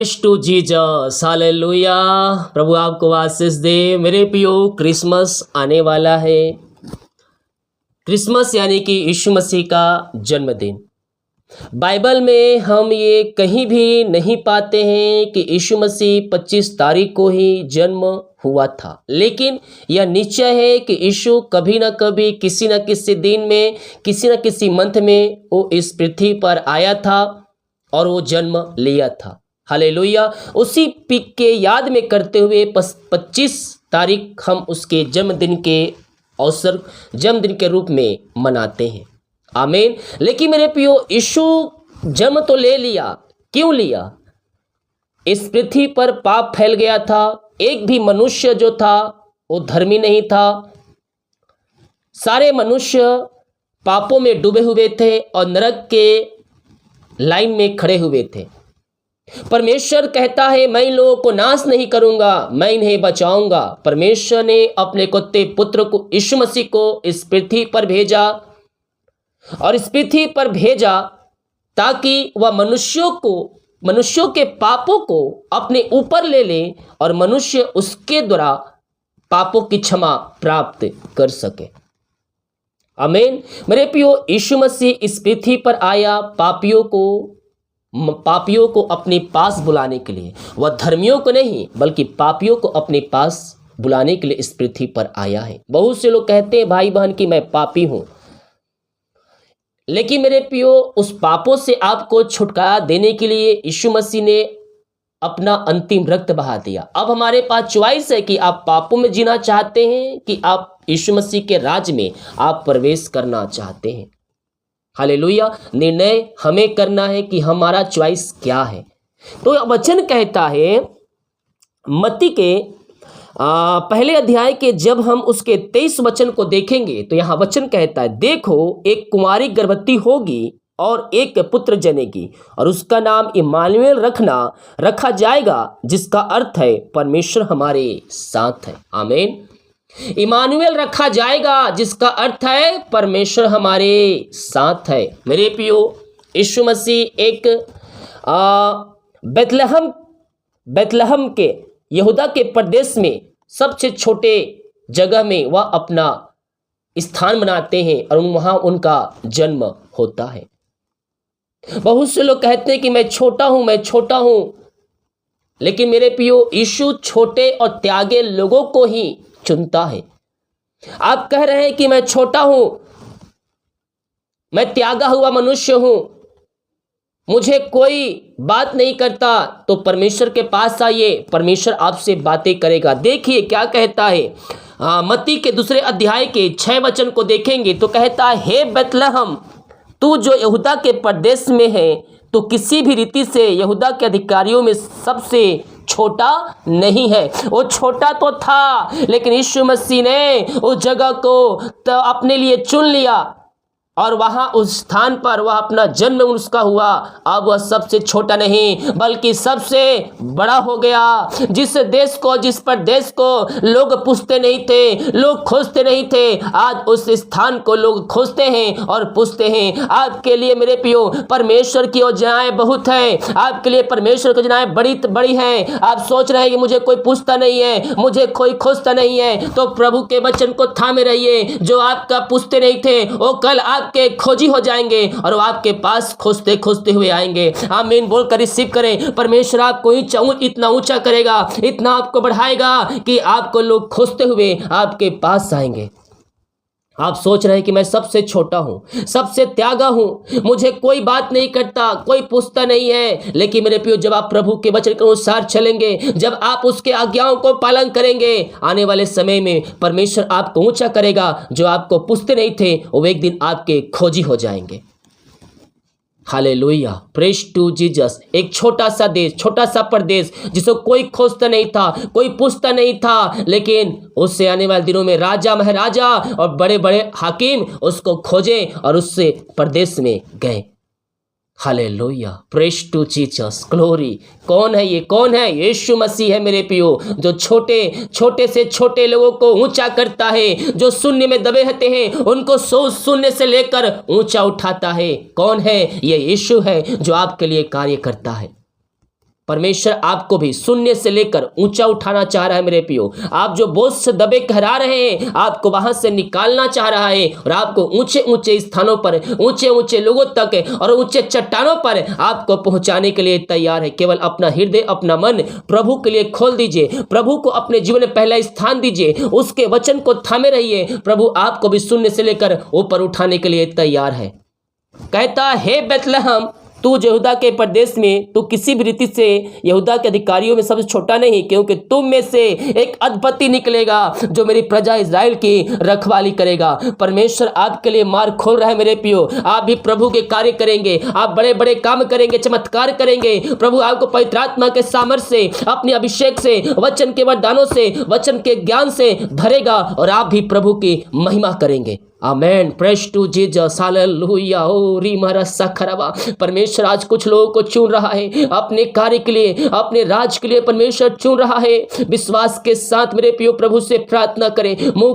To Jesus hallelujah. प्रभु आपको आशीष दे। मेरे प्रियो, क्रिसमस आने वाला है। क्रिसमस यानी कि यीशु मसीह का जन्मदिन। बाइबल में हम ये कहीं भी नहीं पाते हैं कि यीशु मसीह 25 तारीख को ही जन्म हुआ था, लेकिन यह निश्चय है कि यीशु कभी न कभी किसी न किसी दिन में, किसी न किसी मंथ में वो इस पृथ्वी पर आया था और वो जन्म लिया था। हालेलुया। उसी पिक के याद में करते हुए 25 तारीख हम उसके जन्मदिन के अवसर, जन्मदिन के रूप में मनाते हैं। आमीन। लेकिन मेरे प्रियो, यीशु जन्म तो ले लिया, क्यों लिया? इस पृथ्वी पर पाप फैल गया था। एक भी मनुष्य जो था वो धर्मी नहीं था। सारे मनुष्य पापों में डूबे हुए थे और नरक के लाइन में खड़े हुए थे। परमेश्वर कहता है, मैं इन लोगों को नाश नहीं करूंगा, मैं इन्हें बचाऊंगा। परमेश्वर ने अपने कुत्ते पुत्र को, यीशु मसीह को इस पृथ्वी पर भेजा और इस पृथ्वी पर भेजा ताकि वह मनुष्यों के पापों को अपने ऊपर ले ले और मनुष्य उसके द्वारा पापों की क्षमा प्राप्त कर सके। आमीन। मेरे प्रियो, यीशु मसीह इस पृथ्वी पर आया पापियों को अपने पास बुलाने के लिए। वह धर्मियों को नहीं बल्कि पापियों को अपने पास बुलाने के लिए इस पृथ्वी पर आया है। बहुत से लोग कहते हैं भाई बहन कि मैं पापी हूं, लेकिन मेरे प्रियो, उस पापों से आपको छुटकारा देने के लिए यीशु मसीह ने अपना अंतिम रक्त बहा दिया। अब हमारे पास चॉइस है कि आप पापों में जीना चाहते हैं कि आप यीशु मसीह के राज में आप प्रवेश करना चाहते हैं। हालेलुया। निर्णय हमें करना है कि हमारा चॉइस क्या है। तो वचन कहता है मत्ती के पहले अध्याय के, जब हम उसके 23 वचन को देखेंगे तो यहाँ वचन कहता है, देखो एक कुंवारी गर्भवती होगी और एक पुत्र जनेगी और उसका नाम इम्मानुएल रखा जाएगा, जिसका अर्थ है परमेश्वर हमारे साथ है। आमीन। इम्मानुएल रखा जाएगा, जिसका अर्थ है परमेश्वर हमारे साथ है। मेरे प्रियो, यीशु मसीह एक बेथलहम के यहूदा के प्रदेश में सबसे छोटे जगह में वह अपना स्थान बनाते हैं और वहां उनका जन्म होता है। बहुत से लोग कहते हैं कि मैं छोटा हूं, लेकिन मेरे प्रियो, यीशु छोटे और त्यागे लोगों को ही चुनता है। आप कह रहे हैं कि मैं छोटा हूं, मैं त्यागा हुआ मनुष्य हूं, मुझे कोई बात नहीं करता, तो परमेश्वर के पास आइए, परमेश्वर आपसे बातें करेगा। देखिए क्या कहता है, मत्ती के 2 अध्याय के 6 वचन को देखेंगे तो कहता है, हे बेथलहम, तू जो यहूदा के प्रदेश में है, तो किसी भी रीति से यहूदा के अधिकारियों में सबसे छोटा नहीं है। वो छोटा तो था, लेकिन यीशु मसीह ने उस जगह को तो अपने लिए चुन लिया और वहां उस स्थान पर वह अपना जन्म उसका हुआ। अब वह सबसे छोटा नहीं बल्कि सबसे बड़ा हो गया। जिस देश को, जिस प्रदेश को लोग पूछते नहीं थे, लोग खोजते नहीं थे, आज उस स्थान को लोग खोजते हैं और पूछते हैं। आपके लिए मेरे प्रियो, परमेश्वर की योजनाएं बहुत है। आपके लिए परमेश्वर की योजनाएं बड़ी है। आप सोच रहे हैं कि मुझे कोई पूछता नहीं है, मुझे कोई खोजता नहीं है, तो प्रभु के वचन को थामे रहिए। जो आपका पूछते नहीं थे वो कल के खोजी हो जाएंगे और वो आपके पास खोजते खोजते हुए आएंगे। आमीन बोलकर रिसीव करें। परमेश्वर आपको इतना ऊंचा करेगा, इतना आपको बढ़ाएगा कि आपको लोग खोजते हुए आपके पास आएंगे। आप सोच रहे हैं कि मैं सबसे छोटा हूं, सबसे त्यागा हूं, मुझे कोई बात नहीं करता, कोई पूछता नहीं है, लेकिन मेरे प्रियो, जब आप प्रभु के वचन के अनुसार चलेंगे, जब आप उसके आज्ञाओं को पालन करेंगे, आने वाले समय में परमेश्वर आपको ऊंचा करेगा। जो आपको पूछते नहीं थे वो एक दिन आपके खोजी हो जाएंगे। हालेलुया। Praise to Jesus. एक छोटा सा देश, छोटा सा प्रदेश, जिसको कोई खोजता नहीं था, कोई पूछता नहीं था, लेकिन उससे आने वाले दिनों में राजा, महाराजा और बड़े बड़े हाकिम उसको खोजे और उससे प्रदेश में गए। Hallelujah. Praise to Jesus. Glory. कौन है ये? कौन है? यीशु मसीह है मेरे प्रियो, जो छोटे से छोटे लोगों को ऊंचा करता है, जो शून्य में दबे रहते हैं उनको शून्य से लेकर ऊंचा उठाता है। कौन है? ये यीशु है जो आपके लिए कार्य करता है। परमेश्वर आपको भी शून्य से लेकर ऊंचा उठाना चाह रहा है मेरे प्रियो। आप जो बोझ से दबे कहरा रहे हैं, आपको वहां से निकालना चाह रहा है और आपको ऊंचे ऊंचे स्थानों पर, ऊंचे ऊंचे लोगों तक और ऊंचे चट्टानों पर आपको पहुंचाने के लिए तैयार है। केवल अपना हृदय, अपना मन प्रभु के लिए खोल दीजिए, प्रभु को अपने जीवन में पहला स्थान दीजिए, उसके वचन को थामे रहिए। प्रभु आपको भी शून्य से लेकर ऊपर उठाने के लिए तैयार है। कहता है बेथलेहम, तू यहूदा के प्रदेश में, तू किसी भी रीति से यहूदा के अधिकारियों में सबसे छोटा नहीं, क्योंकि तुम में से एक अधिपति निकलेगा जो मेरी प्रजा इज़राइल की रखवाली करेगा। परमेश्वर आपके लिए मार्ग खोल रहा है मेरे प्रियो। आप भी प्रभु के कार्य करेंगे, आप बड़े बड़े काम करेंगे, चमत्कार करेंगे। प्रभु आपको पवित्र आत्मा के सामर्थ्य से, अपने अभिषेक से, वचन के वरदानों से, वचन के ज्ञान से भरेगा और आप भी प्रभु की महिमा करेंगे। Amen. Praise to Jesus, hallelujah. ओ रीमरा सखरवा। परमेश्वर आज कुछ लोगों को चुन रहा है अपने कार्य के लिए, अपने राज के लिए परमेश्वर चुन रहा है। विश्वास के साथ मेरे प्रियो प्रभु से प्रार्थना करें, मुंह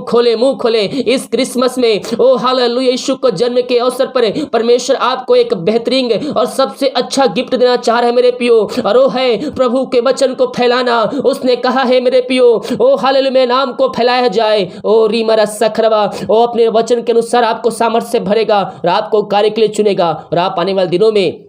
खोले इस क्रिसमस में। ओ हालेलुया, यीशु को जन्म के अवसर पर परमेश्वर आपको एक बेहतरीन और सबसे अच्छा गिफ्ट देना चाह रहा है मेरे प्रियो, और वो है प्रभु के वचन को फैलाना। उसने कहा है मेरे प्रियो, ओ हालेलुया, नाम को फैलाया जाए। ओ रीमरा सखरवा, ओ अपने वचन के अनुसार आपको सामर्थ्य से भरेगा और आपको कार्य के लिए चुनेगा और आप आने वाले दिनों में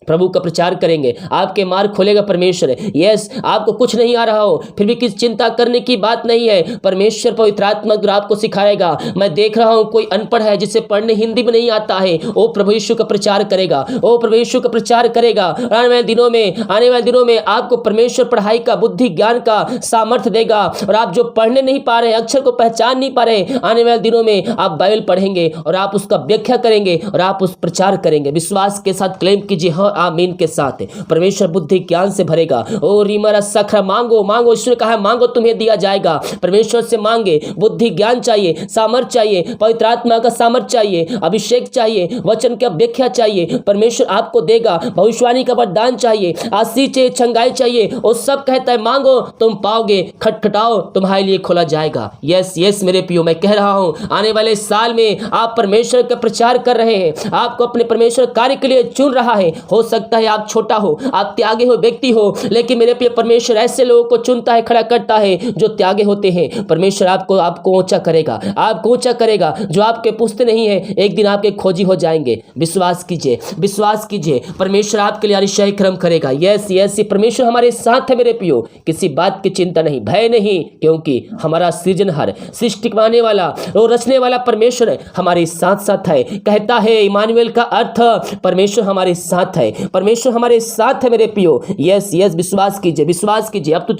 प्रभु का प्रचार करेंगे। आपके मार्ग खोलेगा परमेश्वर। यस, आपको कुछ नहीं आ रहा हो फिर भी किसी चिंता करने की बात नहीं है। परमेश्वर पवित्र आत्मा आपको सिखाएगा। मैं देख रहा हूं कोई अनपढ़ है जिसे पढ़ने हिंदी में नहीं आता है, वो प्रभु यीशु का प्रचार करेगा, वो प्रभु यीशु का प्रचार करेगा। आने वाले दिनों में आपको परमेश्वर पढ़ाई का, बुद्धि ज्ञान का सामर्थ्य देगा। और आप जो पढ़ने नहीं पा रहे, अक्षर को पहचान नहीं पा रहे, आने वाले दिनों में आप बाइबल पढ़ेंगे और आप उसका व्याख्या करेंगे और आप उस प्रचार करेंगे। विश्वास के साथ क्लेम कीजिए, हाँ आमीन के साथ। परमेश्वर बुद्धि ज्ञान से भरेगा। ओ रीमरा सखरा, मांगो। ईश्वर कहा मांगो तुम्हें दिया जाएगा। परमेश्वर से मांगे, बुद्धि ज्ञान चाहिए, सामर्थ्य चाहिए, पवित्र आत्मा का सामर्थ्य चाहिए, अभिषेक चाहिए, वचन का व्याख्या चाहिए, परमेश्वर आपको देगा। भविष्यवाणी का वरदान चाहिए, आशीष चाहिए, चंगाई चाहिए, वो सब कहता है मांगो तुम पाओगे, खटखटाओ तुम्हारे लिए खोला जाएगा। यस मेरे प्रियो, मैं कह रहा हूं आने वाले साल में आप परमेश्वर का प्रचार कर रहे हैं, आपको अपने परमेश्वर कार्य के लिए चुन रहा है। हो सकता है आप छोटा हो, आप त्यागे हो व्यक्ति हो, लेकिन मेरे प्रिय परमेश्वर ऐसे लोगों को चुनता है, खड़ा करता है जो त्यागे होते हैं। परमेश्वर आपको ऊंचा करेगा, आपको ऊंचा करेगा। जो आपके पूछते नहीं है, एक दिन आपके खोजी हो जाएंगे। विश्वास कीजिए, परमेश्वर आपके लिए अतिशय कर्म करेगा। यस, परमेश्वर हमारे साथ है मेरे प्रियो। किसी बात की चिंता नहीं, भय नहीं, क्योंकि हमारा सृजनहार, सृष्टि बनाने वाला और रचने वाला परमेश्वर हमारे साथ है। कहता है इमानुएल का अर्थ परमेश्वर हमारे साथ है, परमेश्वर हमारे साथ है मेरे प्रियो। यस, विश्वास कीजिए। अब तू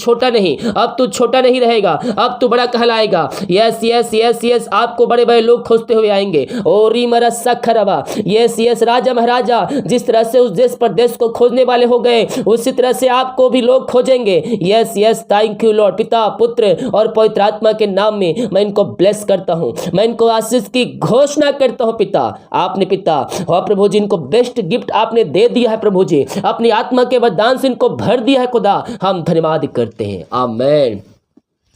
छोटा नहीं रहेगा, अब तू बड़ा कहलाएगा। यस, आपको बड़े बड़े लोग खोजते हुए आएंगे। और रीमरा सखरवा, यस, राजा महाराजा जिस तरह से उस देश प्रदेश को खोजने वाले हो गए, उसी तरह से आपको भी लोग खोजेंगे। Yes, thank you Lord. पिता, पुत्र और पवित्र आत्मा के नाम में मैं इनको ब्लेस करता हूं, मैं इनको आशीष की घोषणा करता हूं। पिता, आपने पिता और प्रभु जी इनको बेस्ट गिफ्ट आपने दे दिया है प्रभु जी, अपनी आत्मा के वरदान से इनको भर दिया है खुदा। हम धन्यवाद करते हैं। आमीन,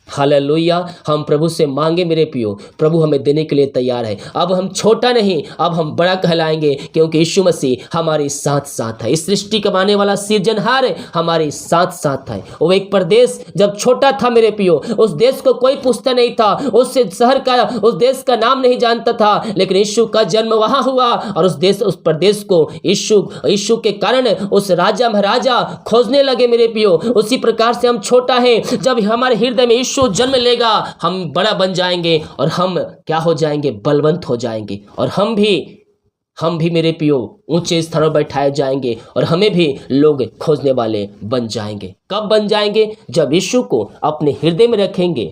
हालेलुया। हम प्रभु से मांगे मेरे प्रियो, प्रभु हमें देने के लिए तैयार है। अब हम छोटा नहीं, अब हम बड़ा कहलाएंगे, क्योंकि यीशु मसीह हमारे साथ है। इस सृष्टि कमाने वाला सृजनहार हमारे साथ है। वो एक प्रदेश जब छोटा था मेरे प्रियो, उस देश को कोई पूछता नहीं था, उस शहर का, उस देश का नाम नहीं जानता था, लेकिन यीशु का जन्म वहां हुआ और उस प्रदेश को यीशु के कारण उस राजा महाराजा खोजने लगे मेरे प्रियो। उसी प्रकार से हम छोटा है, जब हमारे हृदय में यीशु जन्म लेगा, हम बड़ा बन जाएंगे और हम क्या हो जाएंगे, बलवंत हो जाएंगे। और हम भी मेरे प्रियो ऊंचे स्थानों पर बैठाए जाएंगे और हमें भी लोग खोजने वाले बन जाएंगे। कब बन जाएंगे? जब यीशु को अपने हृदय में रखेंगे,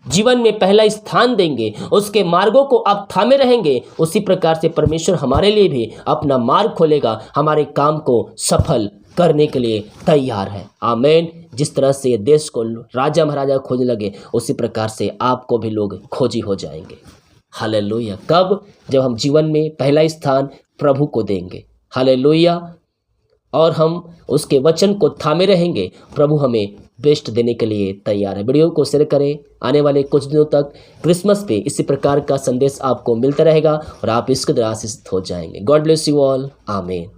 जीवन में पहला स्थान देंगे, उसके मार्गों को आप थामे रहेंगे। उसी प्रकार से परमेश्वर हमारे लिए भी अपना मार्ग खोलेगा, हमारे काम को सफल करने के लिए तैयार है। आमीन। जिस तरह से देश को राजा महाराजा खोजने लगे, उसी प्रकार से आपको भी लोग खोजी हो जाएंगे। हालेलुया। कब? जब हम जीवन में पहला स्थान प्रभु को देंगे। हालेलुया। और हम उसके वचन को थामे रहेंगे। प्रभु हमें बेस्ट देने के लिए तैयार है। वीडियो को शेयर करें। आने वाले कुछ दिनों तक क्रिसमस पे इसी प्रकार का संदेश आपको मिलता रहेगा और आप इसके द्वारा आशीषित हो जाएंगे। God bless you all. आमीन।